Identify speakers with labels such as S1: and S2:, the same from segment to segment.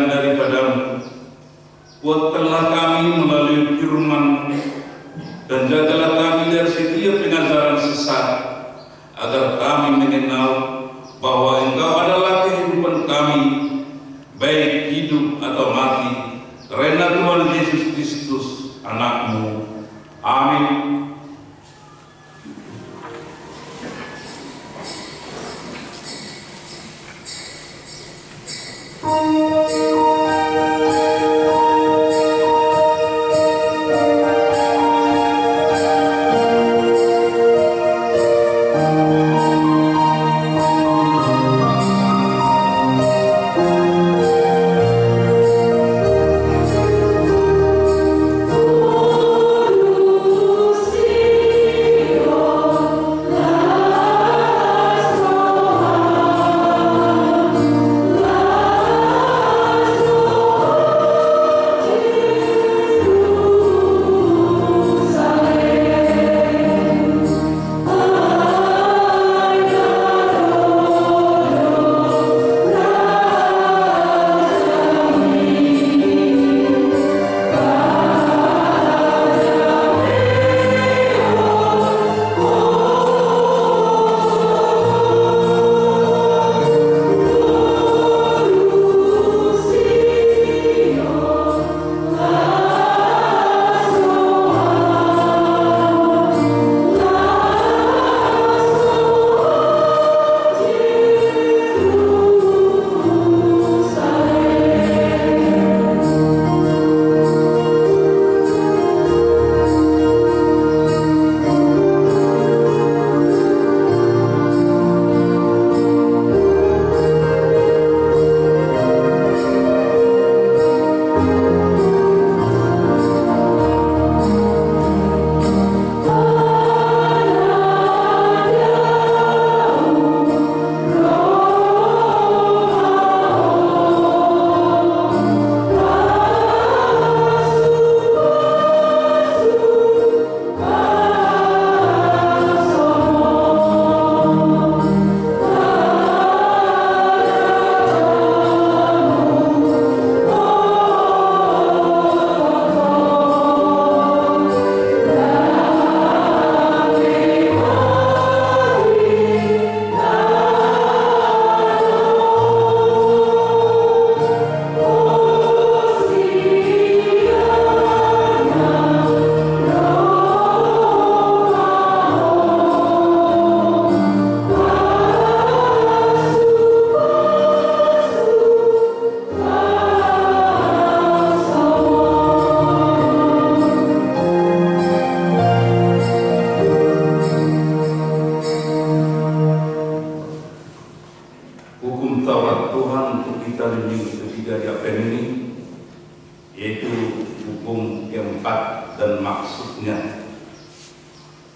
S1: kebenaran daripadamu. Kuatkanlah kami melalui firman dan jagalah kami dari setiap pengajaran sesat, agar kami mengenal bahwa Engkau adalah kehidupan kami, baik hidup atau mati, karena Tuhan Yesus Kristus Anak-Mu. Amin.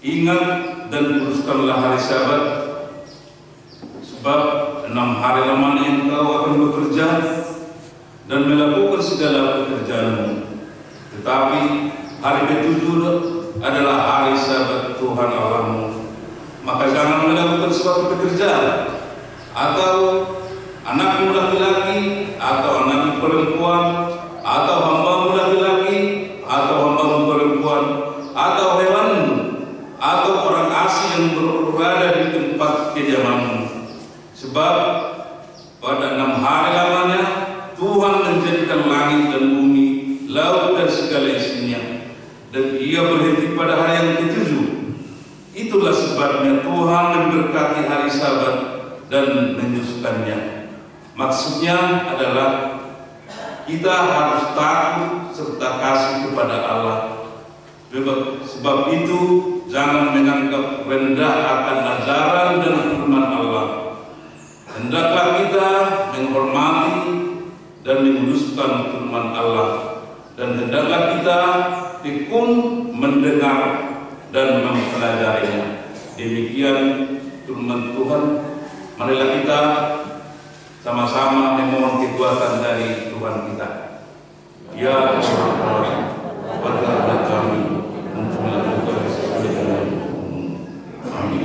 S1: Ingat dan kuduskanlah hari Sabat, sebab 6 hari lamanya engkau akan bekerja dan melakukan segala pekerjaanmu. Tetapi hari ke-7 adalah hari Sabat Tuhan Allahmu. Maka jangan melakukan suatu pekerjaan, atau anakmu laki-laki, atau anakmu perempuan, atau hambamu laki-laki, atau hambamu perempuan, atau hewanmu, atau orang asing yang berada di tempat kediamanmu. Sebab pada 6 hari lamanya Tuhan menjadikan langit dan bumi, laut dan segala isinya, dan Ia berhenti pada hari yang ke-7. Itulah sebabnya Tuhan memberkati hari Sabat dan menyucikannya. Maksudnya adalah kita harus takut serta kasih kepada Allah. Sebab itu jangan menganggap rendah akan ajaran dan firman Allah. Hendaklah kita menghormati dan menguduskan firman Allah, dan hendaklah kita tekun mendengar dan mempelajarinya. Demikian firman Tuhan. Marilah kita sama-sama memohon kekuatan dari Tuhan kita. Ya Allah, berkatlah kami untuk melakukan sesuai dengan hukum-Mu. Amin.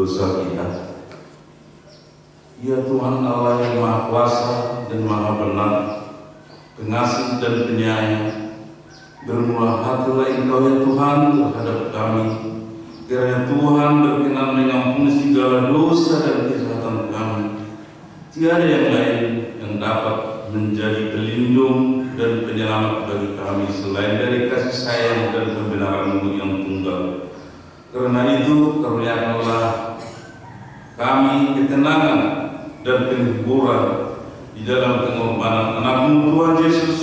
S1: dosa kita. Ya Tuhan Allah yang Maha Kuasa dan Maha Benar, pengasih dan penyayang, bermurah hatilah Engkau ya Tuhan terhadap kami. Kiranya Tuhan berkenan mengampuni segala dosa dan kejahatan kami. Tiada yang lain yang dapat menjadi pelindung dan penyelamat bagi kami selain dari kasih sayang dan kebenaran-Mu yang tunggal. Karena itu karuniakanlah kami ketenangan dan penghiburan di dalam pengorbanan anak-Mu Tuhan Yesus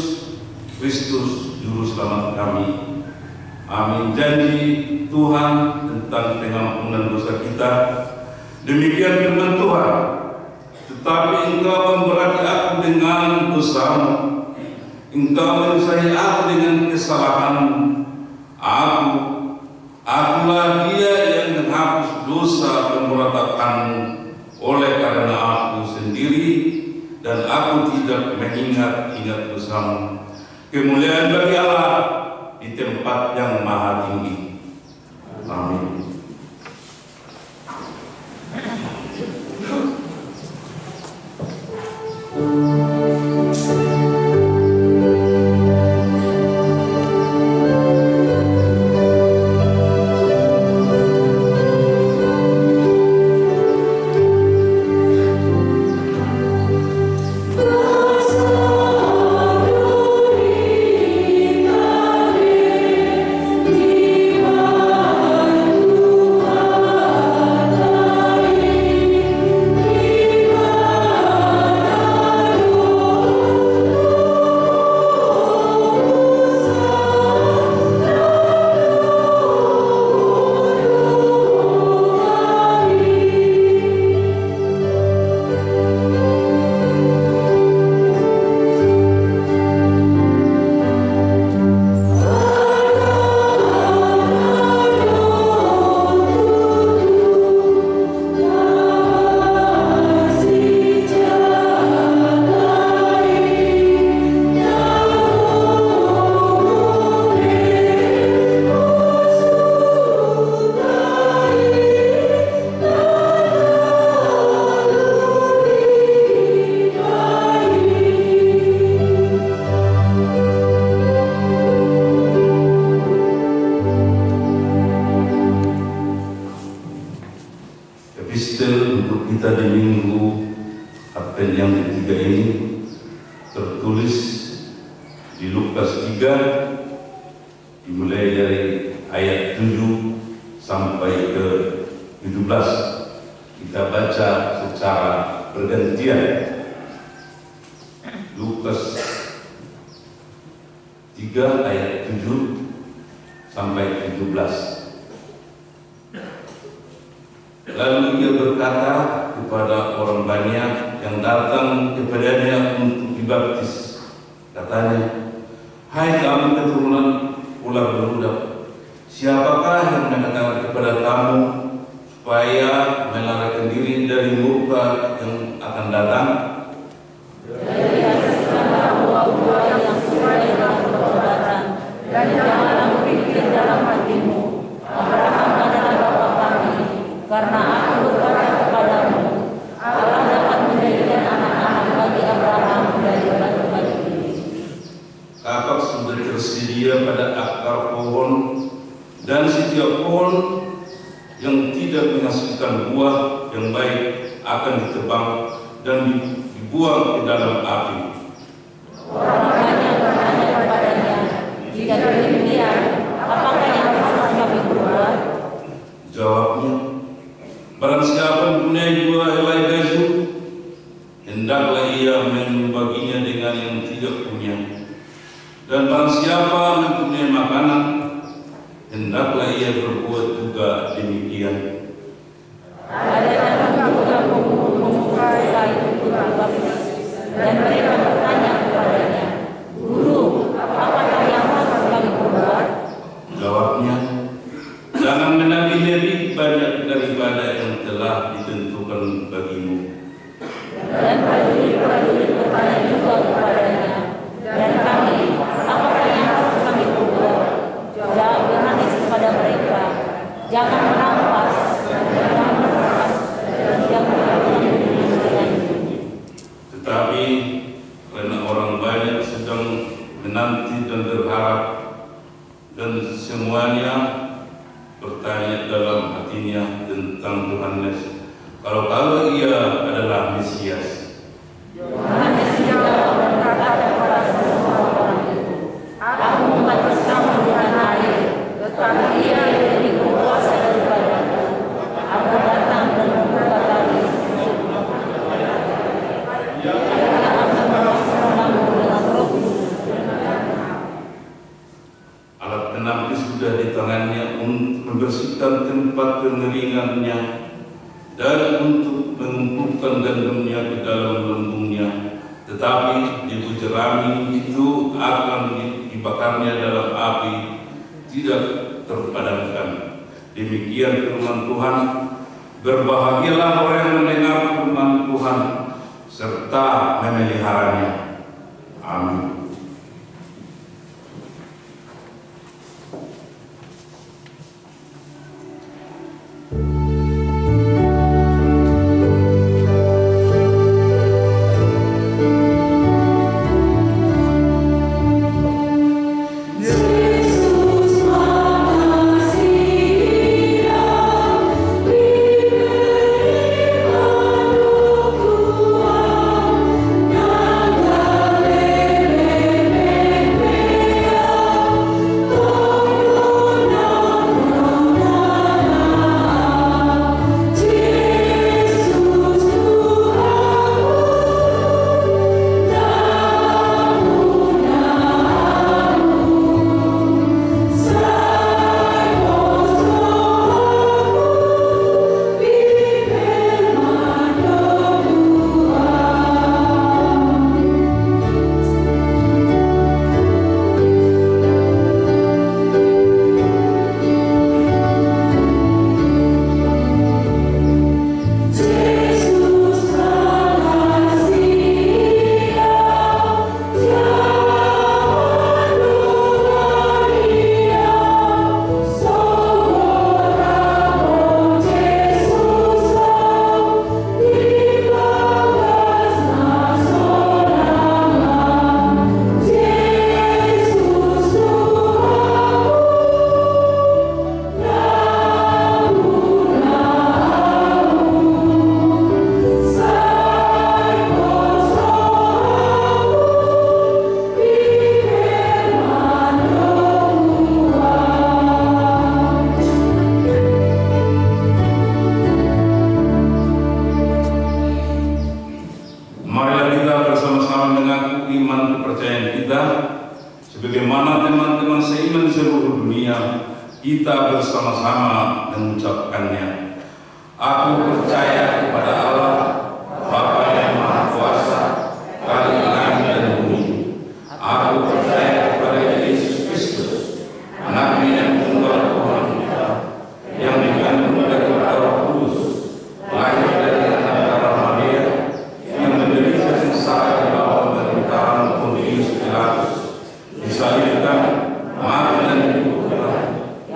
S1: Kristus Juru Selamat kami. Amin. Janji Tuhan tentang pengampunan dosa kita. Demikian firman Tuhan. Tetapi Engkau memberati aku dengan dosamu, Engkau menyusahi aku dengan kesalahanmu. Akulah Dia yang menghapus dosa pemberontakanmu oleh karena aku sendiri, dan aku tidak mengingat-ingat dosamu. Kemuliaan bagi Allah di tempat yang maha tinggi. Amin. Epistel untuk kita di minggu Advent yang ketiga ini tertulis di Lukas 3 dimulai dari ayat 7 sampai ke 17. Kita baca secara bergantian. Lukas 3 ayat 7 sampai 17. Lalu ia berkata kepada orang banyak yang datang kepadanya untuk dibaptis. Katanya, "Hai kamu keturunan ular beludak, siapakah yang mengatakan kepada kamu supaya melarikan diri dari murka yang akan datang?
S2: Jadikanlah buah-buah yang sesuai dengan pertobatan, dan janganlah berpikir dalam hatimu, Abraham adalah bapa kami. Karena aku berkata kepadamu, Allah dapat menjadikan anak-anak bagi Abraham dari batu-batu ini."
S1: Kapak sudah tersedia pada akar pohon, dan setiap pohon yang tidak menghasilkan buah yang baik akan ditebang dan dibuang ke dalam api.
S2: Orang banyak bertanya kepadanya, "Jika demikian, apakah yang harus kami berbuat?"
S1: Jawabnya, "Barang siapa mempunyai 2 helai baju, hendaklah ia membaginya dengan yang tidak punya. Dan barang siapa mempunyai makanan, hendaklah ia berbuat juga demikian."
S2: Ada yang juga pemuka itu berbaptis, dan mereka bertanya kepadanya, "Guru, apakah yang harus kami berbuat?"
S1: Jawabnya, "Jangan menagih lebih banyak daripada yang telah ditentukan bagimu."
S2: Dan prajurit bertanya juga kepadanya, "Dan kami, apakah yang harus kami berbuat?" Jawab Yohanes kepada mereka, "Jangan merampas, jangan
S1: kalau ia adalah Mesias.
S2: Yohanes menjawab berkata kepada semua orang itu, "Aku membaptiskanmu dengan air, tetapi ia lebih berkuasa daripadaku. Aku datang dan membuka tali. Ia akan membaptiskanmu dengan Roh Kudus."
S1: Alat penapis sudah di tangannya untuk membersihkan tempat pengeringannya dan untuk mengumpulkan gandumnya ke dalam lumbungnya. Tetapi di jerami itu akan dibakarnya dalam api, tidak terpadamkan. Demikian firman Tuhan. Berbahagialah orang yang mendengar firman Tuhan serta memeliharanya. Amin. Sebagaimana teman-teman seiman seluruh dunia, kita bersama-sama mengucapkannya. Aku percaya kepada Allah, Bapa yang Maha Kuasa, Khalik langit dan bumi. Aku percaya kepada Yesus Kristus, Anaknya yang tunggal Tuhan kita, yang dikandung dari Roh Kudus, lahir dari anak darah Maria, yang menderita sengsara di bawah pemerintahan Pontius Pilatus, disalibkan, mati dan dikuburkan,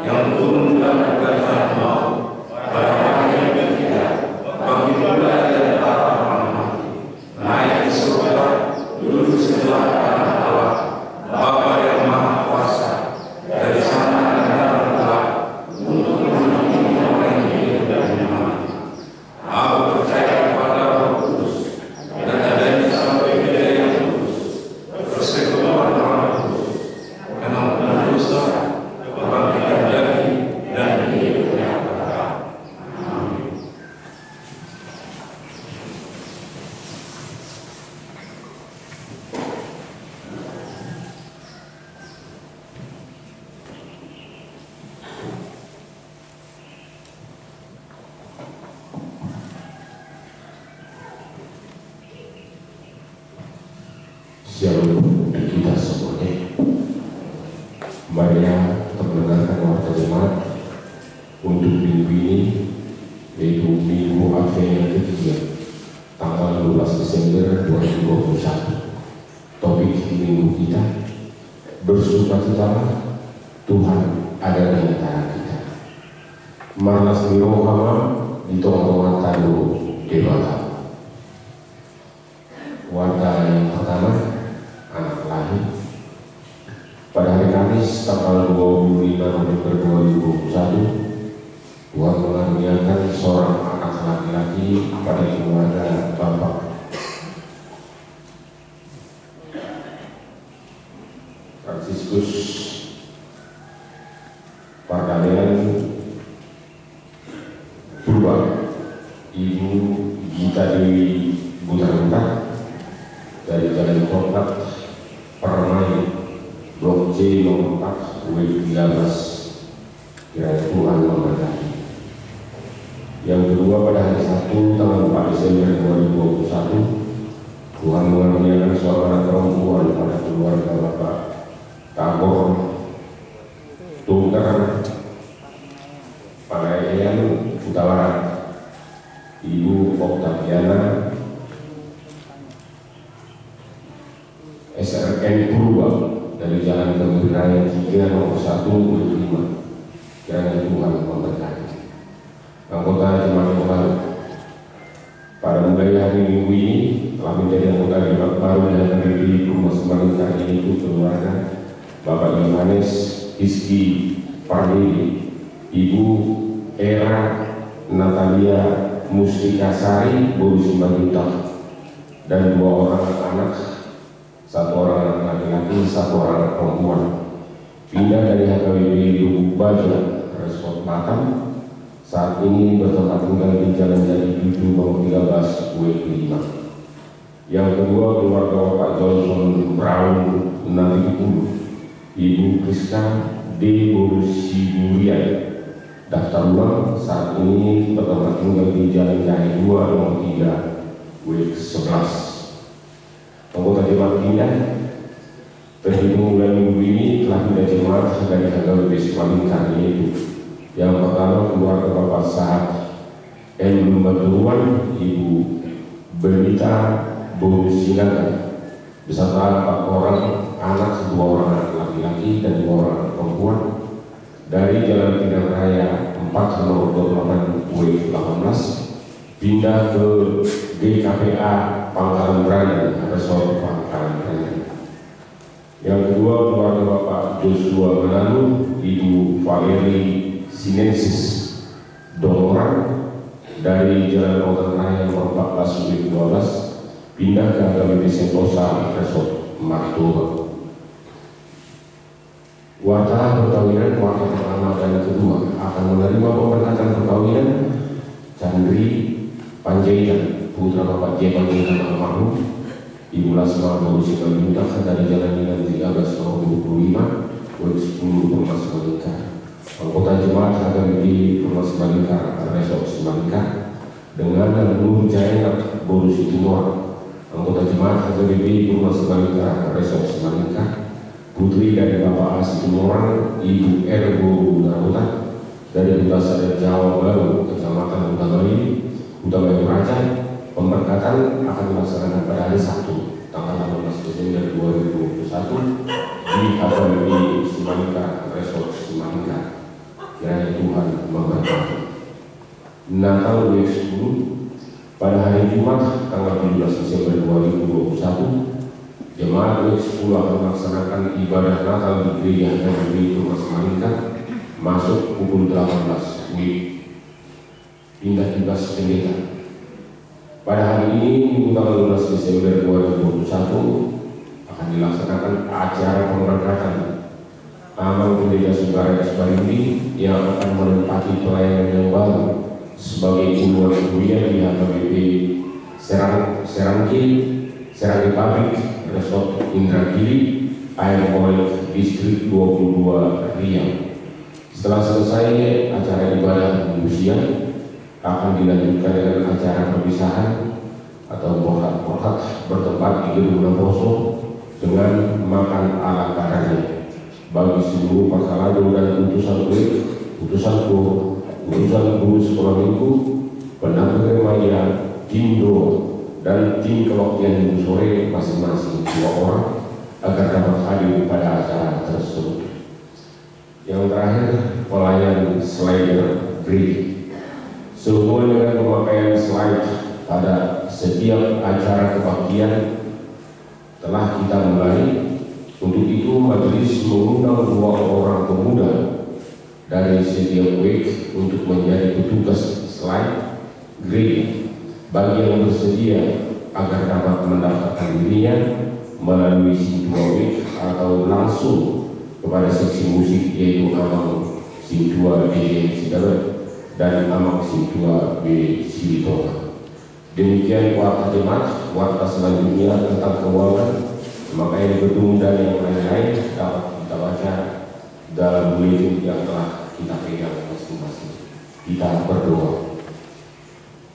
S1: yang turun dalam kerajaan maut, pada hari yang ketiga, bangkit pula dari antara orang mati, naik ke surga, duduk sebelah kanan Allah, Bapa yang Maha Kuasa, dari sana akan datang kelak untuk menghakimi orang yang hidup dan yang mati. Aku percaya kepada Roh Kudus dan adanya sampai Beda yang kudus, persekutuan Roh Kudus, pengampunan dosa, kebangkitan dari dan hidup yang kekal. Amin.
S3: Shalom untuk kita semuanya. Marilah kita mendengarkan warta jemaat untuk minggu ini, yaitu Minggu Advent yang ketiga, tanggal 12 Desember 2021. Topik minggu kita, bersukacitalah, Tuhan ada di antara kita. Marnas Miro Hama di tongkongan Tadu Dewata. Warta yang pertama, anak lahir. Pada hari Kamis tanggal 25 November 2021, Tuhan mengaruniakan seorang anak laki-laki pada keluarga Bapak Franciscus Pardanian Purba, Ibu Gita Dewi Butaruntak dari Jalan Kota Permai Blok C nomor 4 W13, kiranya Tuhan memberkati. Yang kedua, pada hari Sabtu tanggal 4 Desember 2021, Tuhan mengaruniakan seorang anak perempuan pada keluarga Bapak Tabor Tungker Palayan Utara, Ibu Oktaviana SRN Purba dari Jalan Kebun Raya 3 nomor 1 5. Kiranya Tuhan memberkati. Anggota jemaat yang baru pada mulai hari Minggu ini telah menjadi anggota jemaat baru dan berdiri rumah Semangka ini itu keluarga Bapak Yohanes Rizky Pardini, Ibu Era Natalia Mustikasari Boru Simanjuntak, dan 2 orang anak, 1 orang laki-laki, 1 orang perempuan, pindah dari HKBP Lubuk Baja Resort Batam, saat ini bertempat tinggal di Jalan Jati 7 nomor 13 W5. Yang kedua, keluarga Bapak Johnson Brown Nabi Ibu Priska D. Borusiburian, daftar ulang, saat ini bertempat tinggal di Jalan Jati 2 nomor 3 W11. Anggota jemaat pindah terhitung mulai minggu ini telah pindah jemaat dari HKBP Semalingkar, yaitu yang pertama keluarga Bapak Sahat M. Lumaturuan, Ibu Benita Borusinaga beserta 4 orang anak, 2 orang laki-laki dan 2 orang perempuan dari Jalan Pinang Raya 4 nomor 28 W18 pindah ke GKPA Pangkalan Berani Resort Pangkalan Berani. Yang kedua, keluarga Bapak Joshua Menalu, Ibu Valeri Sinensis Dongoran dari Jalan Pangkalan Raya nomor 14 W12 pindah ke HKBP Sentosa Resort Martoba. Warta perkawinan warta pertama dan kedua akan menerima pemberkatan perkawinan Chandri Panjaitan, putra Bapak J. Panjaitan almarhum, Ibu Lasma Borusiburian dari Jalan Dinan 13 nomor 25 W10 Rumah Semangka. Anggota jemaat HKBP Rumah Semangka Resort Semangka dengan Nur Jainat Borusiburian. Anggota jemaat HKBP Rumah Semangka Resort Semangka, putri dari Bapak A. Situmorang, Ibu Ergo Naruta dari Duta Sadar Jawa Baru, Kecamatan Utamari, Utamari Raja. Pemberkatan akan dilaksanakan pada hari Sabtu, tanggal 18 Desember 2021 di HKBP Semangka Resort Semangka. Kiranya Tuhan memberkati. Natal W10 pada hari Jumat tanggal 17 Desember 2021, jemaat W10 akan melaksanakan ibadah Natal di Gereja HKBP Rumah Semangka masuk pukul 18 WIB. Pindah tugas pendeta. Pada hari ini, Minggu tanggal 12 Desember 2021 akan dilaksanakan acara pemberkatan Amal Pendeta Sugara Esparindi yang akan menempati pelayanan yang baru sebagai uluan kuliah di HKBP Serangki Pabrik Resort Indragiri Air Oil Distrik 22 Riau. Setelah selesai acara ibadah minggu siang, akan dilanjutkan dengan acara perpisahan atau bohat bertempat di Gedung Lemposo dengan makan ala kadarnya bagi seluruh pasalado dan utusan guru sekolah minggu, pendamping remaja, tim doa, dan tim kebaktian minggu sore masing-masing 2 orang agar dapat hadir pada acara tersebut. Yang terakhir, pelayan slider bridge. Sehubungan dengan pemakaian slide pada setiap acara kebaktian telah kita mulai. Untuk itu majelis mengundang 2 orang pemuda dari setiap week untuk menjadi petugas slide gereja bagi yang bersedia agar dapat mendaftarkan dirinya melalui Sintua atau langsung kepada seksi musik yaitu Amang Sintua D Sidaret dan Amang Sintua B Silitonga. Demikian warta jemaat. Warta selanjutnya tentang keuangan, makanya gedung dan yang lain-lain dapat kita baca dalam buletin yang telah kita pegang masing-masing. Kita berdoa.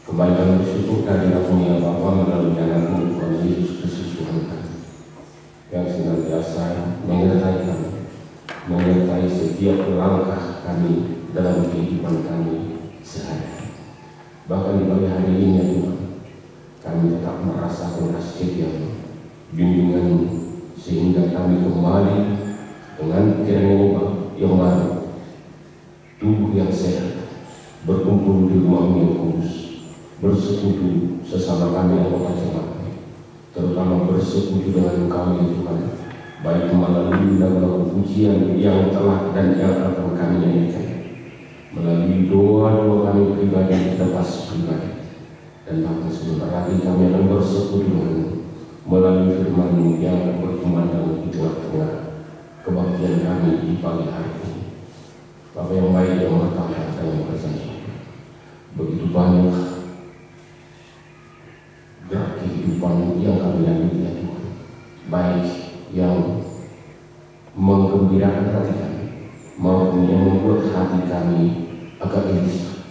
S3: Kembali kami bersyukur kehadirat Mulia Bapa melalui anakmu Tuhan Yesus Kristus Tuhan kami, yang senantiasa menyertai kami, menyertai setiap langkah kami dalam kehidupan kami sehari-hari. Bahkan di pagi hari ini ya Tuhan, kami tetap merasakan kasih-Mu, bimbingan-Mu, sehingga kami kembali dengan pikiran yang baru, tubuh yang sehat, berkumpul di rumah-Mu yang kudus, bersekutu sesama kami anggota jemaat, terutama bersekutu dengan Engkau ya Tuhan, baik melalui lagu pujian yang telah dan yang akan kami nyanyikan, melalui doa-doa kami pribadi lepas pribadi, dan bahkan sebentar lagi kami akan bersekutu dengan melalui firman-Mu yang akan berkumandang di tengah-tengah kebaktian kami di pagi hari ini. Bapa yang baik, yang bertahan dan yang berjanji, begitu banyak gerak kehidupan yang kami lalui ya Tuhan, baik yang menggembirakan hati kami maupun yang membuat hati kami agak gelisah,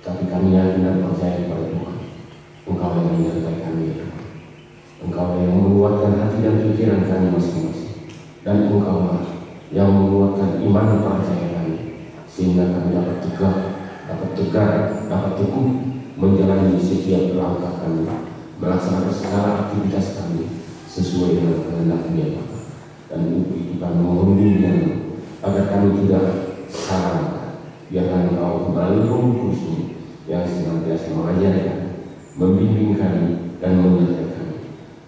S3: tapi kami yakin dan percaya kepada Tuhan, Engkau yang menyertai kami ya Tuhan, Engkau yang menguatkan hati dan pikiran kami masing-masing, dan Engkau yang menguatkan iman dan percaya kami, sehingga kami dapat tegak, dapat tegar, dapat teguh menjalani setiap langkah kami, melaksanakan segala aktivitas kami sesuai dengan kehendak-Mu ya Bapa. Dan itu kami membimbing agar kami tidak salah, biarlah Engkau melalui Roh Kudus-Mu yang senantiasa mengajarkan, membimbing kami dan menyertai kami.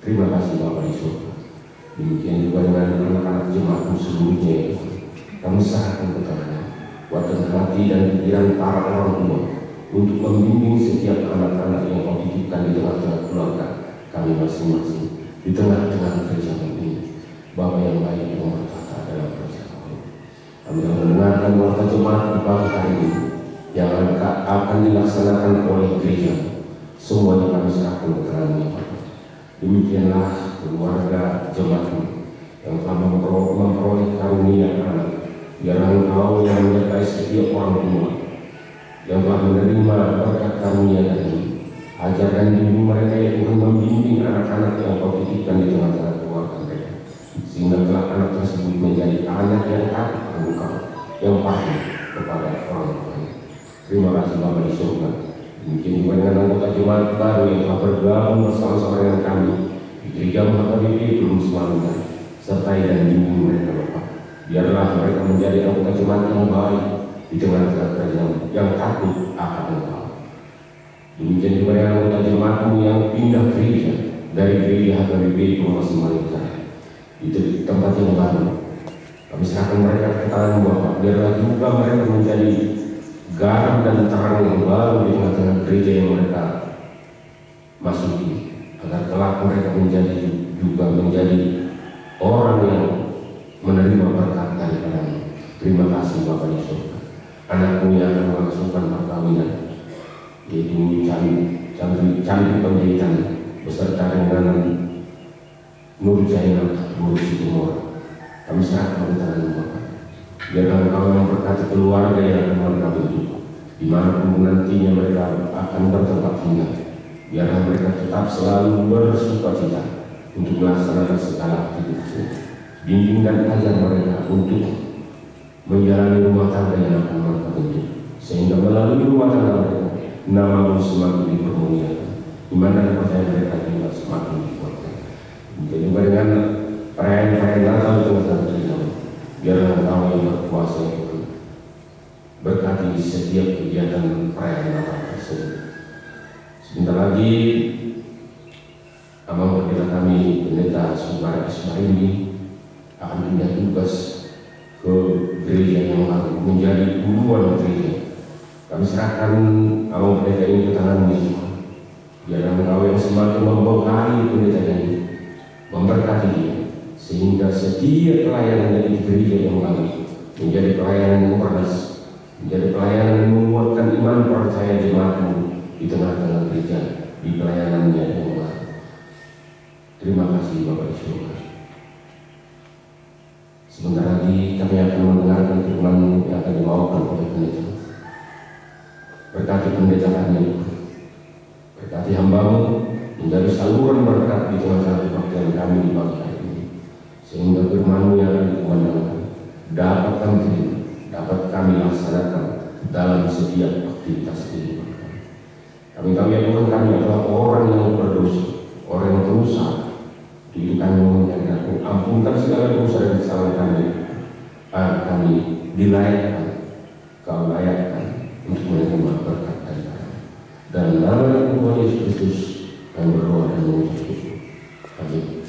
S3: Terima kasih Bapa di surga. Demikian juga dengan anak-anak jemaat-Mu seluruhnya ya Tuhan, kami serahkan ke tangan-Mu, kuatkan hati dan pikiran para orang tua untuk membimbing setiap anak-anak yang Kau titipkan di tengah-tengah keluarga kami masing-masing, di tengah-tengah gereja ini. Bapa yang baik yang berkata dalam kerajaan Kau, kami akan mendengarkan warta jemaat di pagi hari ini yang akan dilaksanakan oleh gereja. Semuanya kami serahkan ke tangan-Mu ya Bapa. Demikianlah keluarga jemaat-Mu yang telah memperoleh karunia anak, biarlah Engkau yang menyertai setiap orang tua yang telah menerima berkat karunia dari ajar dan bimbing mereka ya Tuhan, membimbing anak-anak yang Kau titipkan di tengah-tengah keluarga mereka, sehingga telah anak tersebut menjadi anak yang taat kepada Engkau, yang patuh kepada orang tuanya. Terima kasih Bapa di surga. Demikian juga dengan anggota jemaat baru yang telah bergabung bersama-sama dengan kami di gereja HKBP belum semalam, sertai dan bimbing mereka Bapa. Biarlah mereka menjadi anggota jemaat yang baik di tengah-tengah kerajaan yang takut akan Engkau. Demikian juga dengan anggota jemaat-Mu yang pindah gereja dari gereja HKBP Promosi Malika di tempat yang baru. Kami serahkan mereka ke tangan Bapa. Biarlah juga mereka menjadi garam dan terang yang baru di tengah-tengah gereja yang mereka masuki, agar kelak mereka menjadi orang yang menerima berkat daripada-Mu. Terima kasih Bapa di surga. Anak-Mu yang akan melangsungkan perkawinan, yaitu Chandri Penjahitan beserta dengan Nur Jainal Guru Situmor. Kami serahkan ke tangan-Mu Bapa. Biarlah Engkau yang memberkati keluarga yang akan mereka bentuk, dimanapun nantinya mereka akan bertempat tinggal. Biarlah mereka tetap selalu bersukacita untuk melaksanakan segala aktivitasnya. Bimbing dan ajar mereka untuk menjalani rumah tangga yang akan mereka bentuk, sehingga melalui rumah tangga mereka nama-Mu semakin dipermuliakan, iman dan percaya mereka juga semakin dikuatkan. Jadi juga dengan perayaan Natal di tengah-tengah gereja, biarlah Engkau yang berkuasa itu berkati setiap kegiatan perayaan Natal tersebut. Sebentar lagi Amang Pendeta kami, Pendeta Subara Ismaili, akan pindah tugas ke gereja yang baru, menjadi buruan gereja. Kami serahkan Abang Pendeta ini ke tangan-Mu ya Tuhan. Biarlah Engkau yang semakin membekali pendeta ini, memberkati dia, sehingga setiap pelayanan yang diberi yang kami menjadi pelayanan yang bernas, menjadi pelayanan yang menguatkan iman percaya jemaat-Mu di tengah-tengah gereja, di pelayanannya yang Allah. Terima kasih Bapak di surga. Sebentar lagi kami akan mendengarkan firman yang akan dibawakan oleh pendeta. Berkati pendeta kami, berkati hamba-Mu menjadi saluran berkat di tengah-tengah kebaktian kami di pagi hari ini, sehingga firman-Mu yang akan dikumandangkan dapat kami terima, dapat kami laksanakan dalam setiap aktivitas kehidupan kami. Kami tahu ya Tuhan, kami adalah orang yang berdosa, orang yang berusaha. Di kami menyatakan ampunkan segala dosa dan kesalahan kami, agar kami dilayakkan, Kau layakkan untuk menerima berkat dari Kami. Dan nama Tuhan Yesus Kristus kami berdoa dan mengucap syukur. Amin.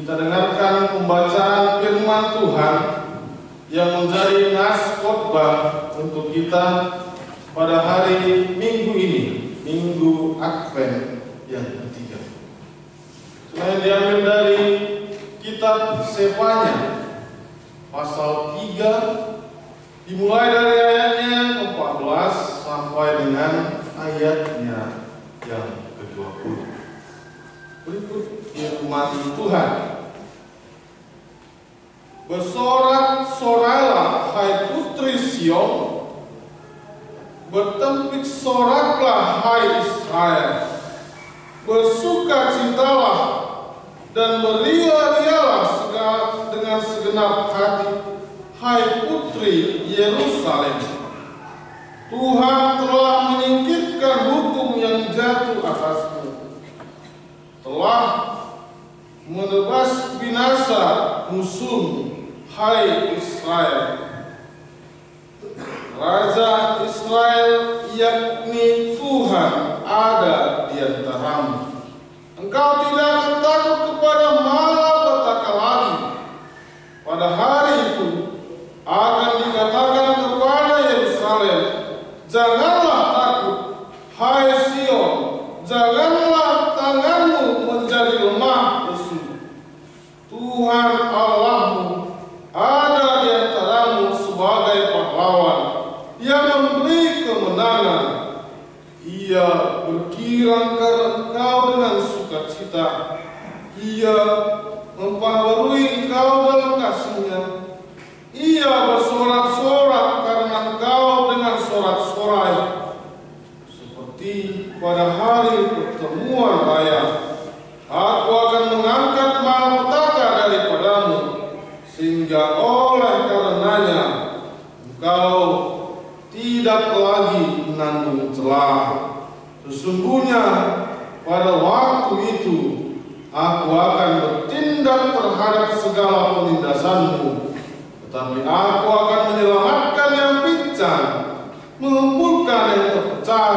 S4: kita dengarkan pembacaan firman Tuhan yang menjadi nas khotbah untuk kita pada hari Minggu ini, Minggu Advent yang ketiga. Selain diambil dari kitab Sefanya pasal 3, dimulai dari ayatnya 14 sampai dengan ayatnya yang ke-20. Berikut firman Tuhan. Bersorak-soraklah hai putri Sion, bertempik soraklah hai Israel, bersukacitalah dan beria-rialah dengan segenap hati hai putri Yerusalem. Tuhan telah menyingkirkan hukum yang jatuh atasmu, telah menebas binasa musuh hai Israel. Raja Israel yakni Tuhan ada di antaramu. Engkau tidak akan takut kepada malapetaka lagi. Pada hari itu akan dikatakan kepada Yerusalem, janganlah takut, hai Sion, janganlah tanganmu menjadi lemah lesu. Tuhan Allahmu ada di antaramu sebagai pahlawan yang memberi kemenangan. Ia berkirang engkau dengan sukacita. Ia memperbarui engkau dalam kasih-Nya. Ia bersorak-sorak karena engkau dengan sorak-sorai, seperti pada hari pertemuan raya. Aku akan mengangkat malapetaka daripadamu, sehingga oleh karenanya engkau tidak lagi menanggung celah. Sesungguhnya pada waktu itu aku akan bertindak terhadap segala penindasanmu, tetapi aku akan menyelamatkan yang pincang, mengumpulkan yang terpecah,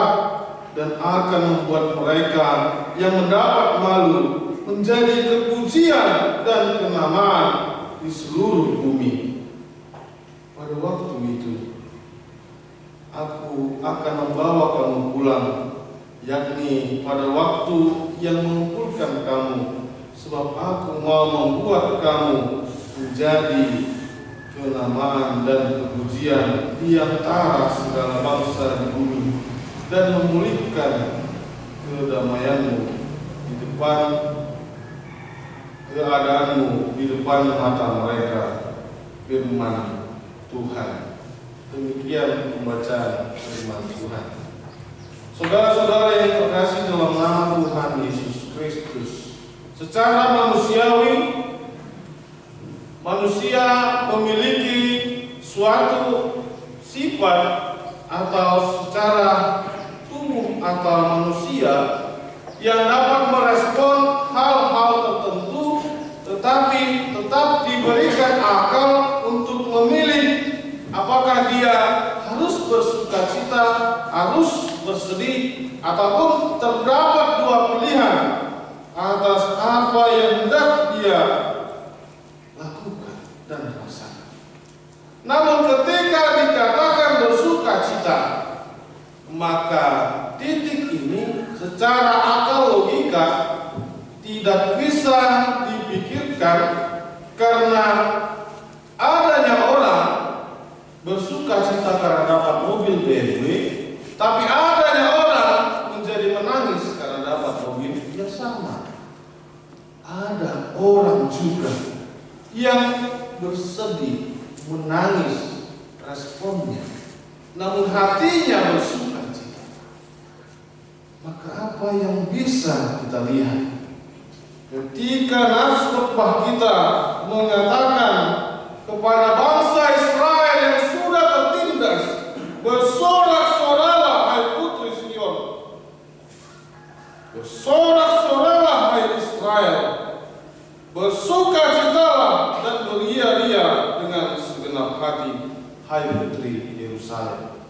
S4: dan akan membuat mereka yang mendapat malu menjadi kepujian dan kenamaan di seluruh bumi. Pada waktu itu aku akan membawa kamu pulang, yakni pada waktu yang mengumpulkan kamu, sebab aku mau membuat kamu menjadi kenamaan dan kepujian di antara segala bangsa di bumi, dan memulihkan kedamaianmu di depan keadaanmu di depan mata mereka. Firman Tuhan. Demikian pembacaan firman Tuhan. Saudara-saudara yang terkasih dalam nama Tuhan Yesus Kristus, secara manusiawi, manusia memiliki suatu sifat atau secara tubuh atau manusia yang dapat merespon hal-hal tertentu, tetapi tetap diberikan akal untuk memilih apakah dia harus bersukacita, harus bersedih, ataupun terdapat dua pilihan atas apa yang hendak dia lakukan dan rasakan. Namun ketika dikatakan bersukacita, maka titik ini secara akal logika tidak bisa dipikirkan, karena adanya orang bersukacita karena dapat mobil BMW, tapi adanya orang menjadi menangis karena dapat mobil yang sama. Ada orang juga yang bersedih, menangis responnya, namun hatinya bersukacita. Maka apa yang bisa kita lihat ketika nas khotbah kita mengatakan kepada bangsa Israel yang sudah tertindas, bersorak-soraklah hai putri Sion, bersorak-soraklah hai Israel, bersukacitalah dan beria-ria dengan segenap hati hai putri Yerusalem.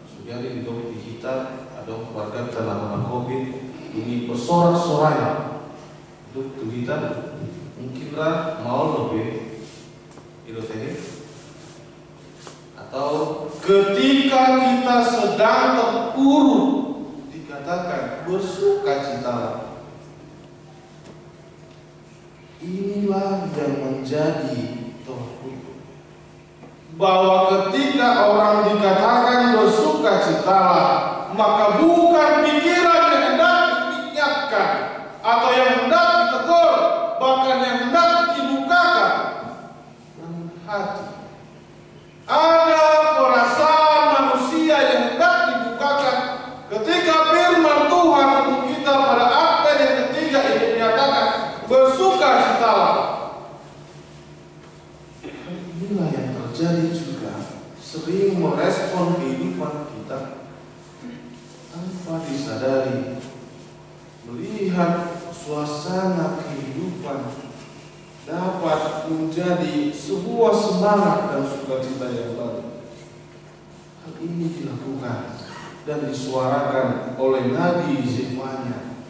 S4: Saudara di kita ada keluarga dalam COVID ini bersorak-sorai untuk kita Mungkin mau lebih itu teh. Atau ketika kita sedang terpuruk dikatakan bersukacitalah. Inilah yang menjadi tolak ukur, bahwa ketika orang dikatakan bersukacitalah, maka bukan pikiran yang hendak diingatkan atau yang hendak ditegur, bahkan yang hendak dibukakan, namun hati. Ada perasaan manusia yang hendak dibukakan ketika firman Tuhan untuk kita pada Advent yang ketiga ini menyatakan bersukacitalah. Inilah yang terjadi juga, sering merespon kehidupan kita tanpa disadari, melihat suasana kehidupan dapat menjadi sebuah semangat dan sukacita yang baru. Hal ini dilakukan dan disuarakan oleh Nabi Zefania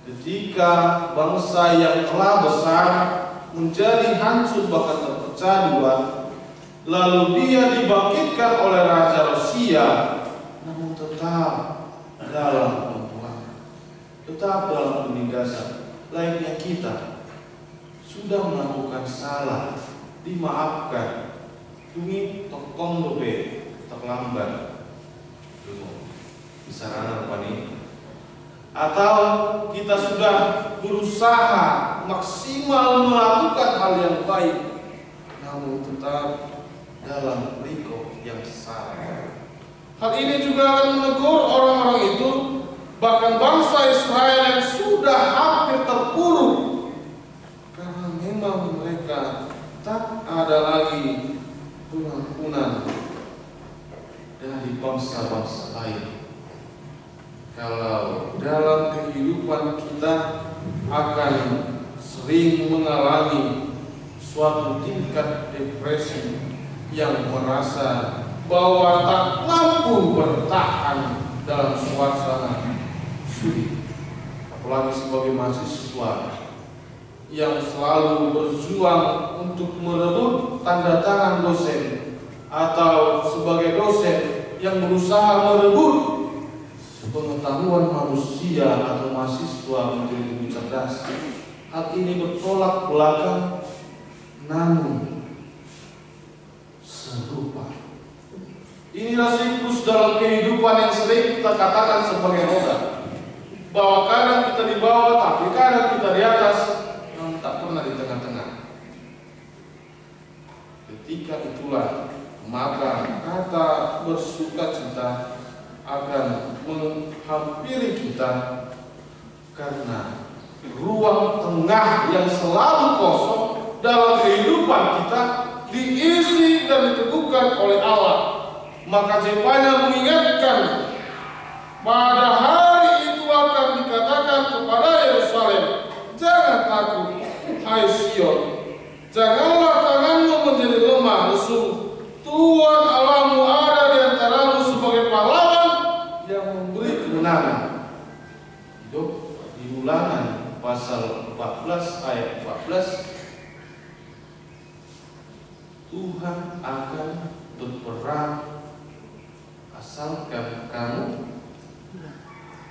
S4: ketika bangsa yang telah besar menjadi hancur bahkan terpecah dua, lalu dia dibangkitkan oleh Raja Rosia, namun tetap dalam pembuangan, tetap dalam penindasan. Layaknya kita sudah melakukan salah, dimaafkan, demi tokong lobe terlambat, bisa apa nih? Atau kita sudah berusaha maksimal melakukan hal yang baik, namun tetap dalam perikop yang salah. Hal ini juga akan menegur orang-orang itu, bahkan bangsa Israel yang sudah hampir terpuruk, karena memang mereka tak ada lagi pengampunan dari bangsa-bangsa lain. Kalau dalam kehidupan kita akan sering mengalami suatu tingkat depresi yang merasa bahwa tak mampu bertahan dalam suasana sulit, apalagi sebagai mahasiswa yang selalu berjuang untuk merebut tanda tangan dosen, atau sebagai dosen yang berusaha merebut pengetahuan manusia atau mahasiswa menjadi lebih cerdas. Hal ini bertolak belakang, namun serupa. Inilah siklus dalam kehidupan yang sering kita katakan sebagai roda, bahwa kadang kita di bawah, tapi kadang kita di atas, namun tak pernah di tengah-tengah. Ketika itulah maka kata bersukacita akan menghampiri kita, karena ruang tengah yang selalu kosong dalam kehidupan kita diisi dan diteguhkan oleh Allah. Maka Zefania mengingatkan, pada hari itu akan dikatakan kepada Yerusalem, jangan takut, hai Sion, janganlah tanganmu menjadi lemah lesu. Tuhan Allahmu ada di antaramu sebagai pahlawan yang memberi kemenangan. Hidup di Ulangan pasal 14 ayat 14. Tuhan akan berperang asalkan kamu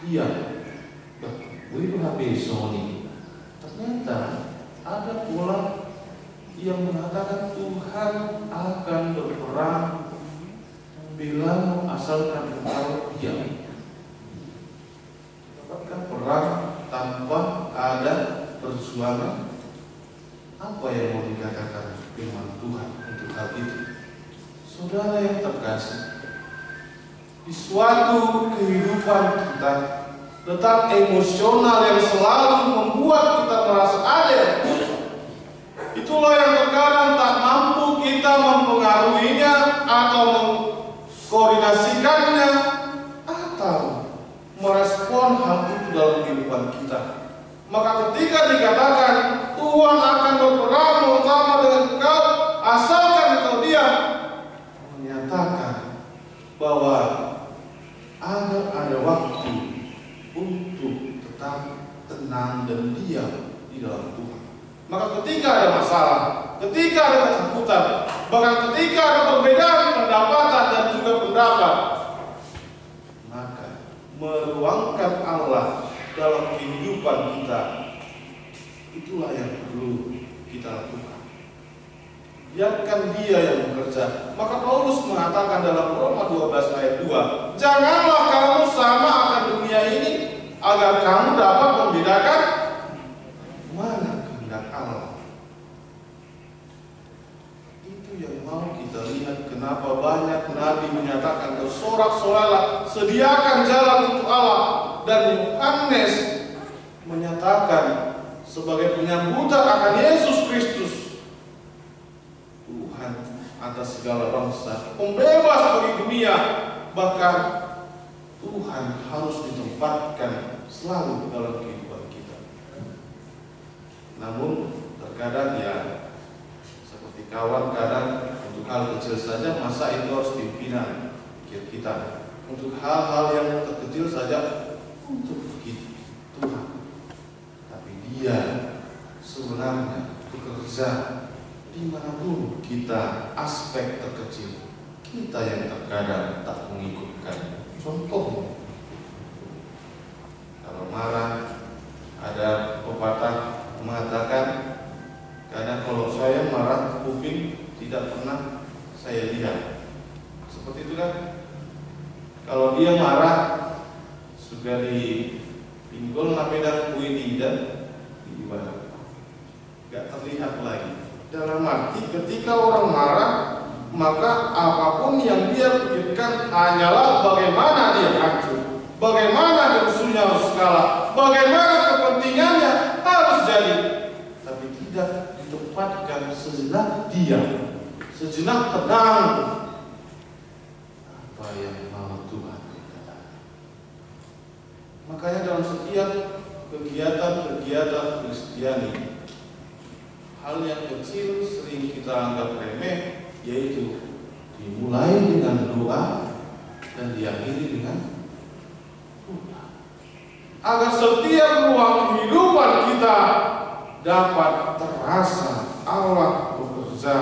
S4: diam. Begitu habis ini. Ternyata ada pula yang mengatakan Tuhan akan berperang membelamu asalkan engkau diam. Apakah perang tanpa ada perjuangan? Apa yang mau dikatakan firman Tuhan untuk hal itu? Saudara yang terkasih, di suatu kehidupan kita tetap emosional yang selalu membuat kita merasa ada. Itulah yang terkadang tak mampu kita mempengaruhinya atau mengkoordinasikannya atau merespon hal itu dalam kehidupan kita. Maka ketika dikatakan Tuhan akan berperang bersama dengan engkau asalkan engkau diam, menyatakan bahwa agar ada waktu untuk tetap tenang dan diam di dalam Tuhan. Maka ketika ada masalah, ketika ada ketakutan, bahkan ketika ada perbedaan pendapatan dan juga pendapat, maka meruangkan Allah dalam kehidupan kita, itulah yang perlu kita lakukan. Biarkan Dia yang bekerja. Maka Paulus mengatakan dalam Roma 12 ayat 2, janganlah kamu sama akan dunia ini, agar kamu dapat membedakan mana kehendak Allah. Itu yang mau kita lihat. Kenapa banyak nabi menyatakan bersorak-sorai, sediakan jalan untuk Allah. Dan Yohanes menyatakan sebagai penyambutan akan Yesus Kristus, Tuhan atas segala bangsa, pembebas bagi dunia. Bahkan Tuhan harus ditempatkan selalu dalam kehidupan kita. Namun terkadang ya seperti kawan, kadang untuk hal kecil saja masa itu harus pimpinan kita. Untuk hal-hal yang terkecil saja untuk Tuhan. Tapi Dia sebenarnya bekerja dimanapun kita, aspek terkecil kita yang terkadang tak mengikutkan. Contohnya, kalau marah, ada pepatah mengatakan, kadang kalau saya marah, kuping tidak pernah saya lihat. Seperti itu kan? Kalau dia marah, sudah dipinggol napedang kue tidak ibarat, gak terlihat lagi. Dalam arti ketika orang marah, maka apapun yang dia pikirkan hanyalah bagaimana dia hancur, bagaimana musuhnya harus kalah, bagaimana kepentingannya harus jadi. Tapi tidak ditempatkan sejenak diam, sejenak tenang. Apa yang mau Tuhan katakan? Makanya dalam setiap kegiatan-kegiatan Kristiani, hal yang kecil sering kita anggap remeh, yaitu dimulai dengan doa dan diakhiri dengan doa, agar setiap ruang kehidupan kita dapat terasa Allah bekerja,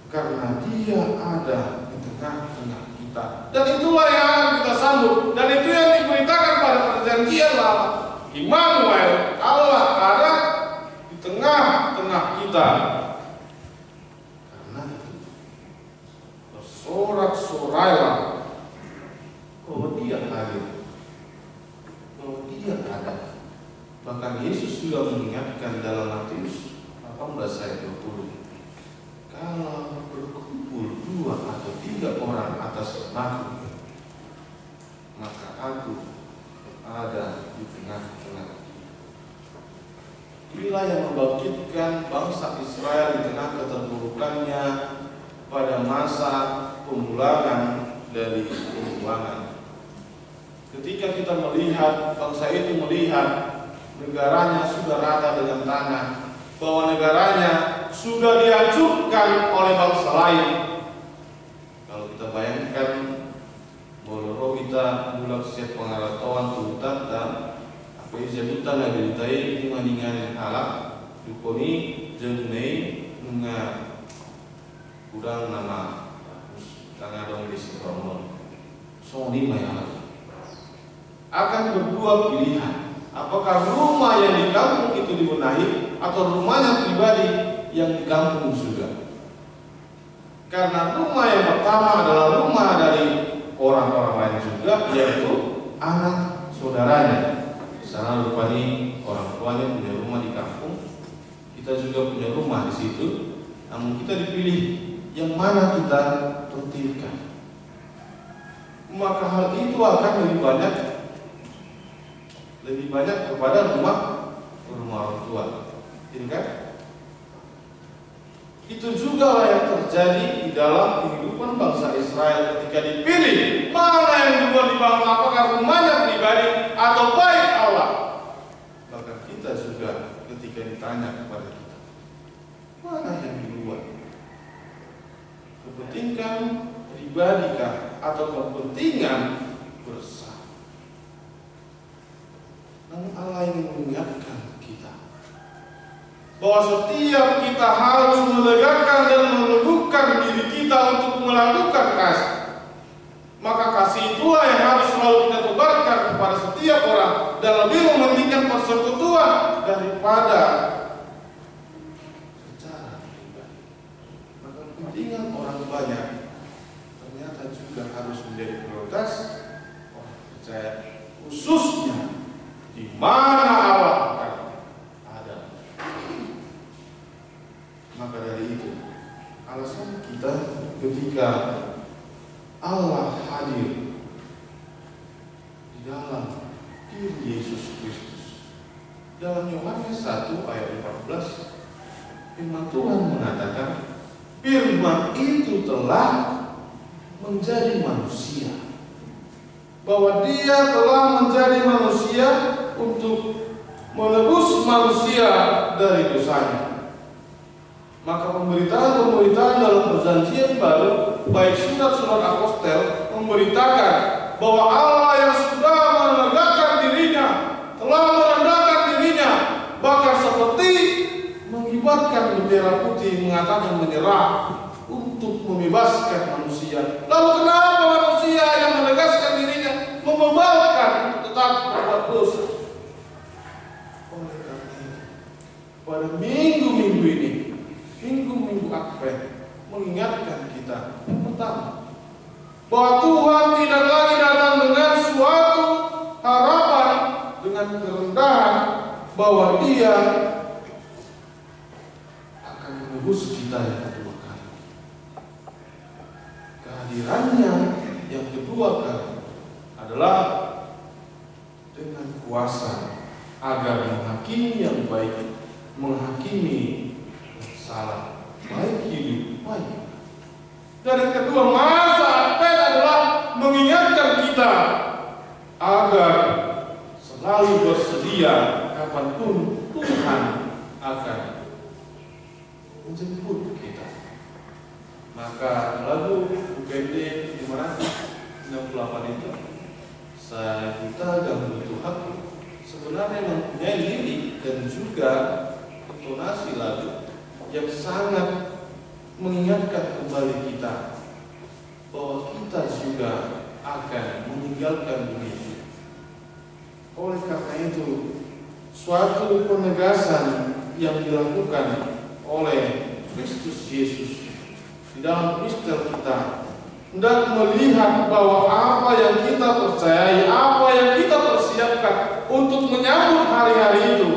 S4: karena Dia ada di tengah-tengah kita. Dan itulah yang akan kita sambut, dan itu yang diberitakan pada perjanjian lama, Immanuel, Allah ada di tengah-tengah kita. Bersorak-sorailah bahwa Dia hadir, bahwa Dia ada. Bahkan Yesus juga mengingatkan dalam Matius 18 ayat 20, kalau berkumpul 2 atau 3 orang atas namaku, maka Aku ada di tengah-tengah. Inilah yang membangkitkan bangsa Israel di tengah keterpurukannya pada masa pemulangan dari pembuangan. Ketika kita melihat bangsa itu melihat negaranya sudah rata dengan tanah, bahwa negaranya sudah dihancurkan oleh bangsa lain. Kalau kita bayangkan bahwa kita bulan siap pengaratoan tutan dan apa sebutan lagi ditai di maningan halak dukoni jenei menga udang nama tangga dong di Sitormon. So ini mayalah akan berdua pilihan. Apakah rumah yang di kampung itu dibenahi atau rumahnya pribadi yang di kampung juga? Karena rumah yang pertama adalah rumah dari orang-orang lain juga, yaitu anak saudaranya. Di sana rupanya orang tuanya punya rumah di kampung, kita juga punya rumah di situ. Namun kita dipilih yang mana kita tertibkan. Maka hal itu akan lebih banyak kepada rumah orang tua. Ini kan? Itu juga lah yang terjadi di dalam kehidupan bangsa Israel ketika dipilih mana yang dibuat dibangun, apakah rumahnya pribadi atau bait Allah. Bahkan kita juga ketika ditanya kepada kita, mana yang dibuat? Kepentingan pribadikah atau kepentingan bersama? Namun Allah ingin mengingatkan kita bahwa setiap kita harus menegakkan dan meneguhkan diri kita untuk melakukan kasih. Maka kasih itulah yang harus selalu kita tebarkan kepada setiap orang dan lebih mementingkan persekutuan daripada secara pribadi. Maka kepentingan orang banyak ternyata juga harus menjadi prioritas orang percaya, khususnya di mana Allah akan ada. Maka dari itu alasan kita ketika Allah hadir di dalam diri Yesus Kristus. Dalam Yohanes 1 ayat 14, firman Tuhan mengatakan, firman itu telah menjadi manusia. Bahwa dia telah menjadi manusia untuk menebus manusia dari dosanya. Maka pemberitaan-pemberitaan dalam perjanjian baru, baik surat-surat apostel, memberitakan bahwa Allah yang sudah menegakkan dirinya, telah merendahkan dirinya, bahkan seperti mengibarkan bendera putih mengatakan menyerah untuk membebaskan manusia. Lalu kenapa manusia yang menegaskan dirinya membebalkan untuk tetap berbuat dosa? Oleh karena itu, pada minggu-minggu ini, minggu-minggu Advent, mengingatkan kita pertama bahwa Tuhan tidak lagi datang dengan suatu harapan, dengan kerendahan, bahwa Dia akan menebus kita yang kedua kali. Kehadirannya yang kedua kali adalah dengan kuasa agar menghakimi yang baik, menghakimi salah, baik hidup, baik. Dan yang kedua, masa Advent adalah mengingatkan kita agar selalu bersedia kapanpun Tuhan akan menjemput kita. Maka lagu UKD 568 itu, saya buta dan butuh aku, sebenarnya mempunyai lirik dan juga intonasi lagu yang sangat mengingatkan kembali kita bahwa kita juga akan meninggalkan dunia. Oleh karena itu, suatu penegasan yang dilakukan oleh Kristus Yesus di dalam Kristen kita hendak melihat bahwa apa yang kita percayai, apa yang kita persiapkan untuk menyambut hari-hari itu,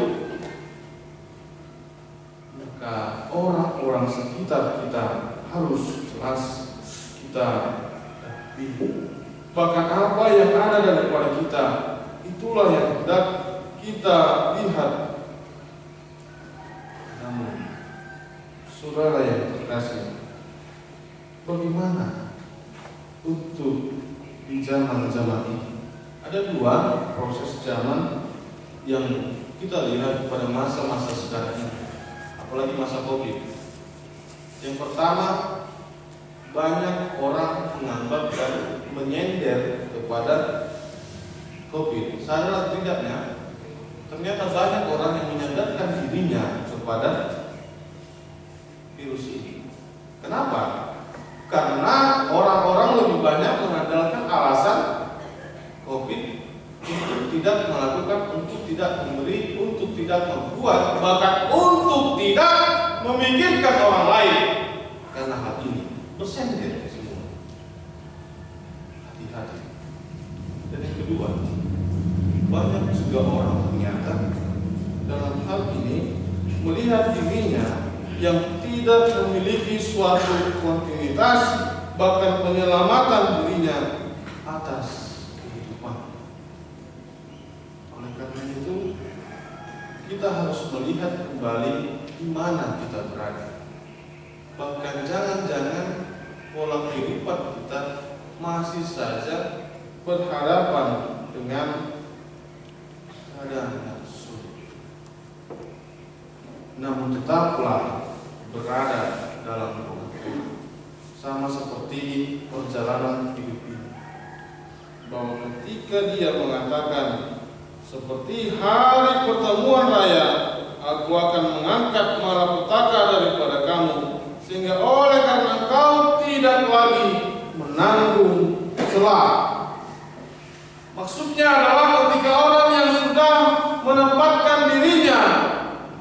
S4: maka orang-orang sekitar kita harus jelas kita hadapi. Bahkan apa yang ada daripada kita, itulah yang hendak kita lihat. Namun, saudara yang terkasih, bagaimana untuk di zaman-zaman ini? Ada dua proses zaman yang kita lihat pada masa-masa sekarang ini, apalagi masa COVID. Yang pertama, banyak orang menganggap dan menyender kepada COVID. Sadar tidaknya, ternyata banyak orang yang menyandarkan dirinya kepada virus ini. Kenapa? Karena orang-orang lebih banyak mengandalkan alasan COVID untuk tidak melakukan, untuk tidak memberi, untuk tidak membuat, bahkan untuk tidak memikirkan orang lain. Karena hal ini bersender semua. Hati-hati. Dan yang kedua, banyak juga orang ternyata dalam hal ini melihat dirinya yang tidak memiliki suatu kontinuitas, bahkan penyelamatan dirinya atas kehidupan. Oleh karena itu, kita harus melihat kembali di mana kita berada. Bahkan jangan-jangan pola kehidupan kita masih saja berhadapan dengan keadaan yang sulit. Namun tetaplah berada dalam pengertian, sama seperti perjalanan hidup ini, bahwa ketika dia mengatakan seperti hari pertemuan raya Aku akan mengangkat malapetaka daripada kamu, sehingga oleh karena kau tidak lagi menanggung celah. Maksudnya adalah ketika orang yang sudah menempatkan dirinya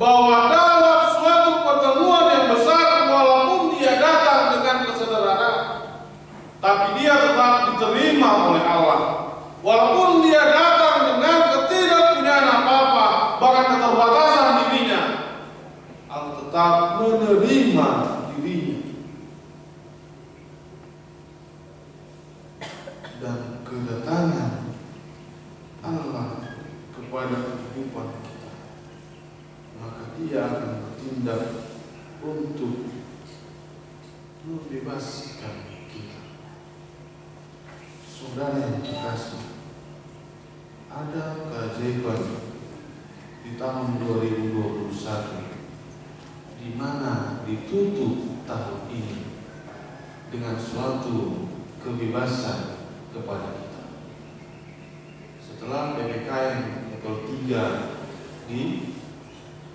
S4: bahwa dalam suatu pertemuan yang besar, walaupun dia datang dengan kesederhanaan, tapi dia tetap diterima oleh Allah. Walaupun dia datang dengan ketidakpunyaan apa-apa, bahkan keterbatasan dirinya, Allah tetap menerima dirinya. Dan kedatangan Allah kepada kehidupan kita, maka Dia akan bertindak untuk membebaskan kita. Saudara yang terkasih, ada keajaiban di tahun 2021 di mana ditutup tahun ini dengan suatu kebebasan kepada kita. Setelah PPKM level 3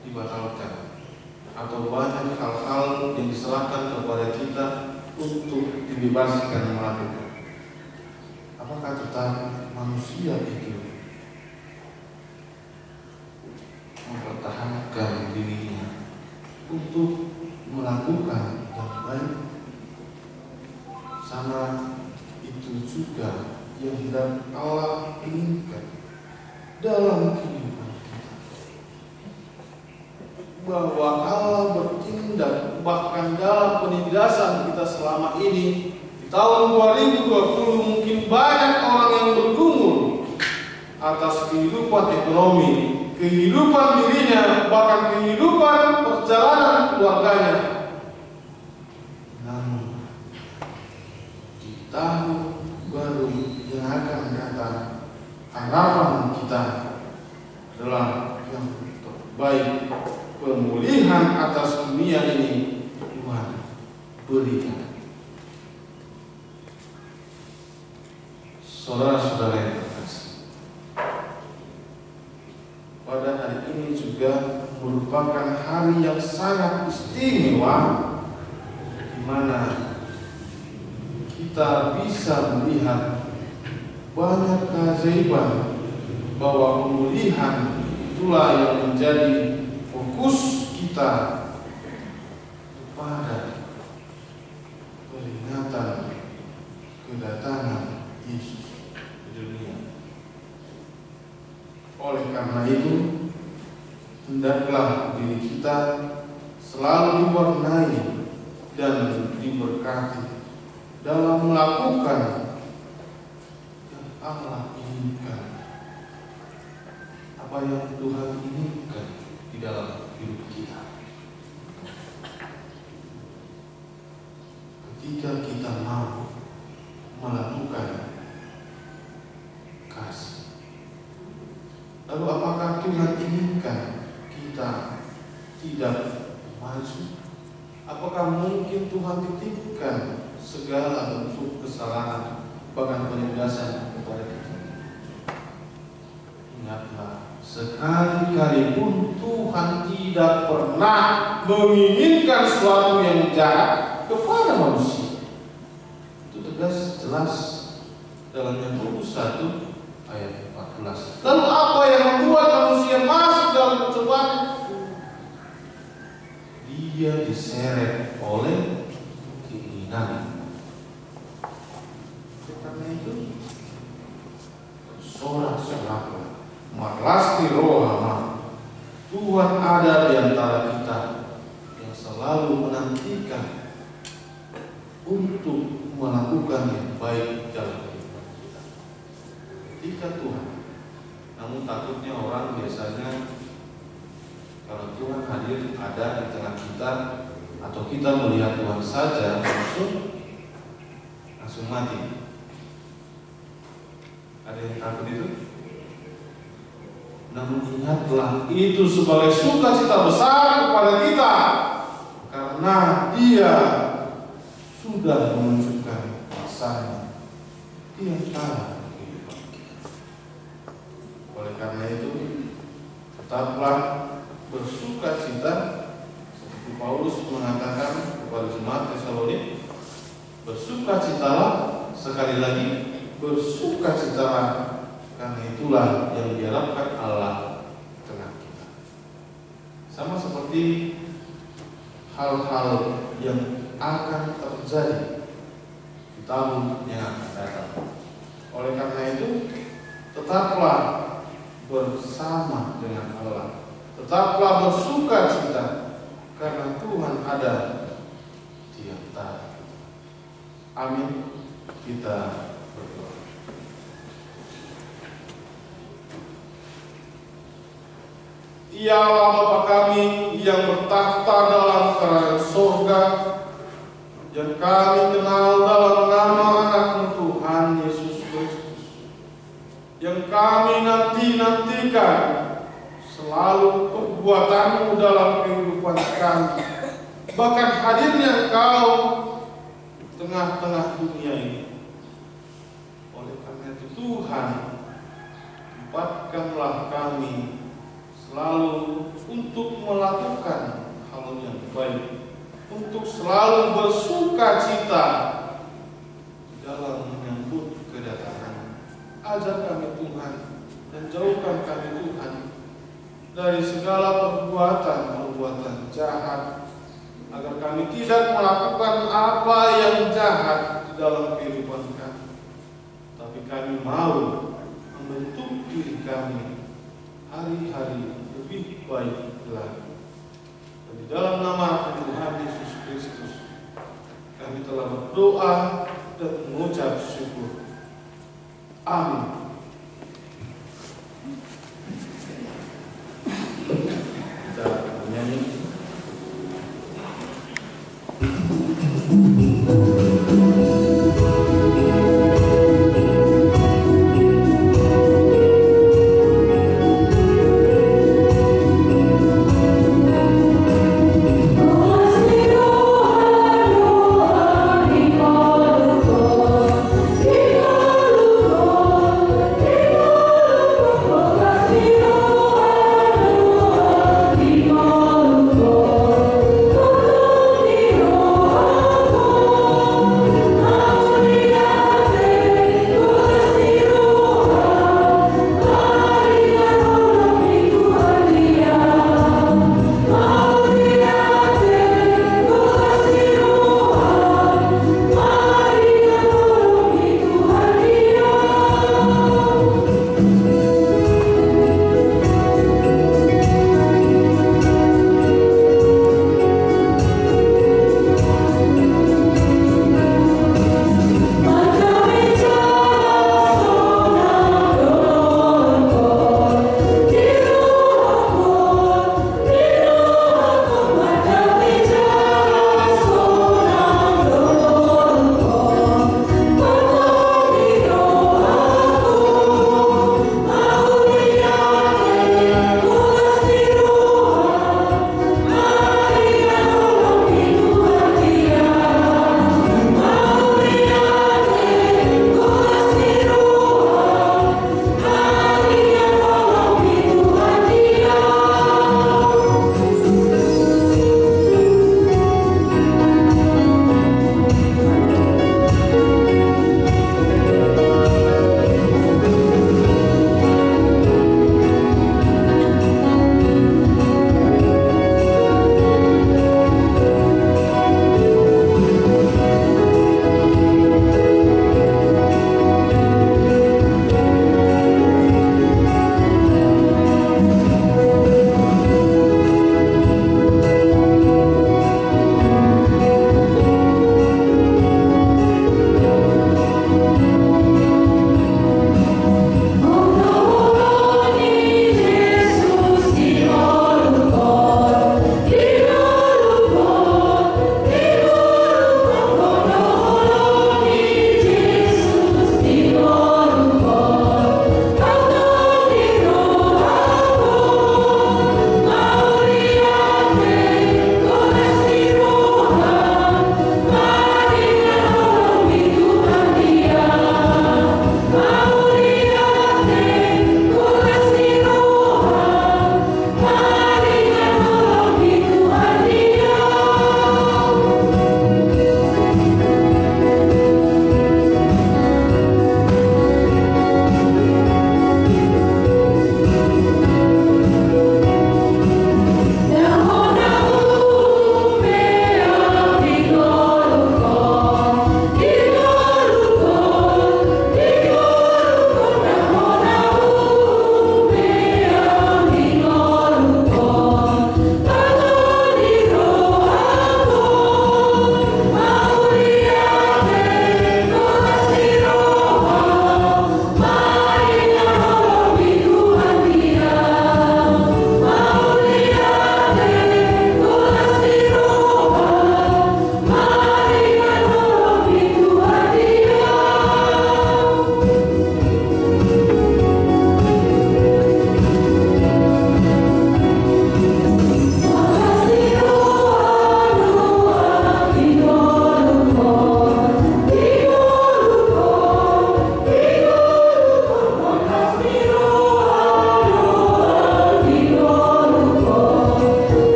S4: dibatalkan, atau banyak hal-hal yang diserahkan kepada kita untuk dibebaskan melakukan, apakah tetap manusia itu mempertahankan dirinya untuk melakukan yang baik? Sama itu juga yang hendak Allah inginkan dalam kehidupan kita, bahwa Allah bertindak bahkan dalam penindasan kita selama ini. Di tahun 2020 mungkin banyak orang yang bergumul atas kehidupan ekonomi, kehidupan dirinya, bahkan kehidupan perjalanan keluarganya. Namun di tahun baru yang akan datang, harapan kita adalah yang terbaik. Pemulihan atas dunia ini Tuhan berikan. Saudara-saudara yang terkasih, pada hari ini juga merupakan hari yang sangat istimewa, di mana kita bisa melihat banyak keajaiban, bahwa pemulihan itulah yang menjadi fokus kita kepada peringatan kedatangan Yesus di dunia. Oleh karena itu, hendaklah diri kita selalu diwarnai dan diberkati dalam melakukan yang Allah inginkan, apa yang Tuhan inginkan di dalam hidup kita. Ketika kita mau melakukan kasih, lalu apakah Tuhan inginkan kita tidak maju? Apakah mungkin Tuhan titipkan segala bentuk kesalahan, bahkan penindasan kepada kita? Ingatlah, sekali-kali pun Tuhan tidak pernah menginginkan sesuatu yang jahat kepada manusia. Itu tegas, jelas dalam Yakobus 1 ayat 14. Lalu apa yang membuat manusia masuk dalam pencobaan? Dia diseret oleh keinginan. Karena itu, sorak-sorak marlasti rohama, Tuhan ada di antara kita yang selalu menantikan untuk melakukan yang baik dalam kehidupan kita. Ketika Tuhan, namun takutnya orang biasanya kalau Tuhan hadir ada di tengah kita, atau kita melihat Tuhan saja langsung mati. Ada yang takut itu? Namun ingatlah, itu sebagai sukacita besar kepada kita, karena Dia sudah menunjukkan masanya di antara kehidupan kita. Oleh karena itu, tetaplah bersukacita, seperti Paulus mengatakan kepada jemaat Tesalonik, bersukacitalah, sekali lagi bersukacitalah, karena itulah yang diharapkan Allah tengah kita. Sama seperti hal-hal yang akan terjadi di tahun yang akan datang. Oleh karena itu, tetaplah bersama dengan Allah, tetaplah bersukacita, karena Tuhan ada di antara kita. Amin. Kita berdoa. Ya Allah Bapa kami yang bertahta dalam kerajaan surga, yang kami kenal dalam nama anak-Mu Tuhan Yesus Kristus, yang kami nantikan selalu perbuatan-Mu dalam kehidupan kami, bahkan hadirnya Engkau di tengah-tengah dunia ini. Oleh karena itu Tuhan, tempatkanlah kami selalu untuk melakukan hal yang baik, untuk selalu bersukacita dalam menyambut kedatangan. Ajar kami Tuhan, dan jauhkan kami Tuhan dari segala perbuatan jahat, agar kami tidak melakukan apa yang jahat di dalam kehidupan kami, tapi kami mau membentuk diri kami hari-hari lebih baik lagi. Dan di dalam nama Tuhan Yesus Kristus kami telah berdoa dan mengucap syukur. Amin. Kita menyanyi.
S5: Oh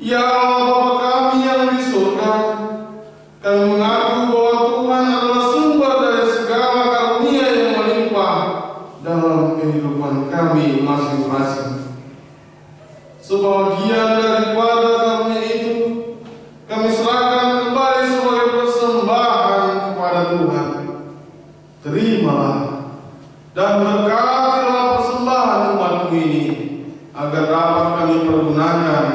S4: Ya Allah Bapa kami yang di surga, kami mengaku bahwa Tuhan adalah sumber dari segala karunia yang melimpah dalam kehidupan kami masing-masing. Sebagian daripada karunia itu kami serahkan kembali sebagai persembahan kepada Tuhan. Terimalah dan berkatilah persembahan umat-Mu ini, agar dapat kami pergunakan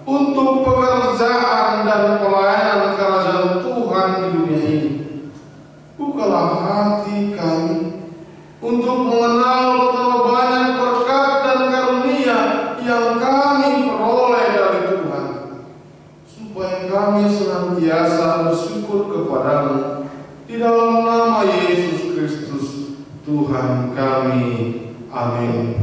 S4: untuk pekerjaan dan pelayanan kerajaan Tuhan di dunia ini. Bukalah hati kami untuk mengenal betapa banyak berkat dan karunia yang kami peroleh dari Tuhan, supaya kami senantiasa bersyukur kepada-Mu di dalam nama Yesus Kristus Tuhan kami. Amin.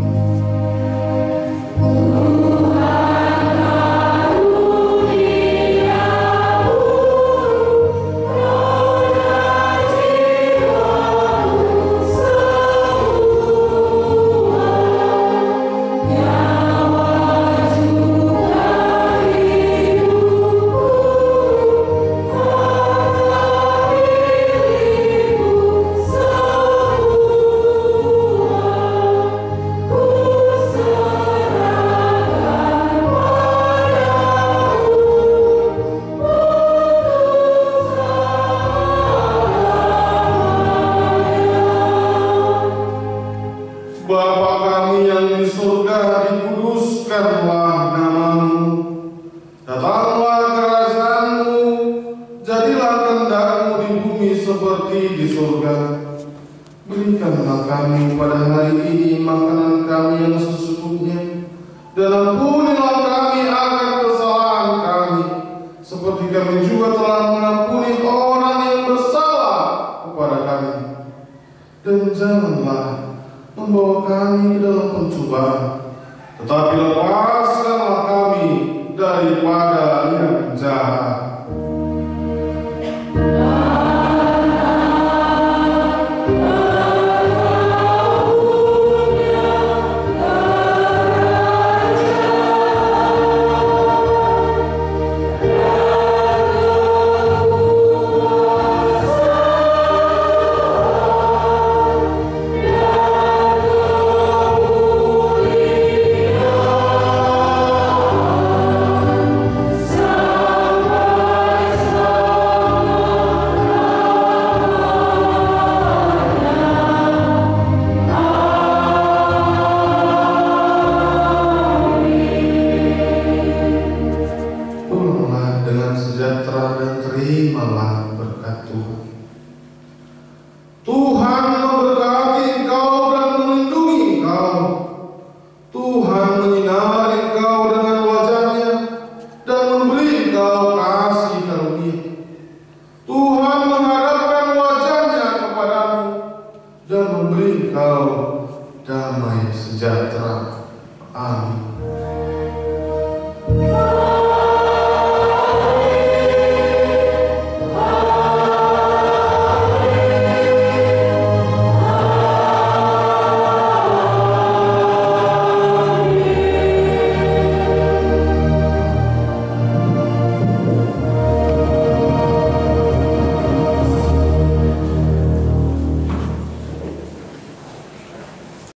S5: damai sejahtera. Amin.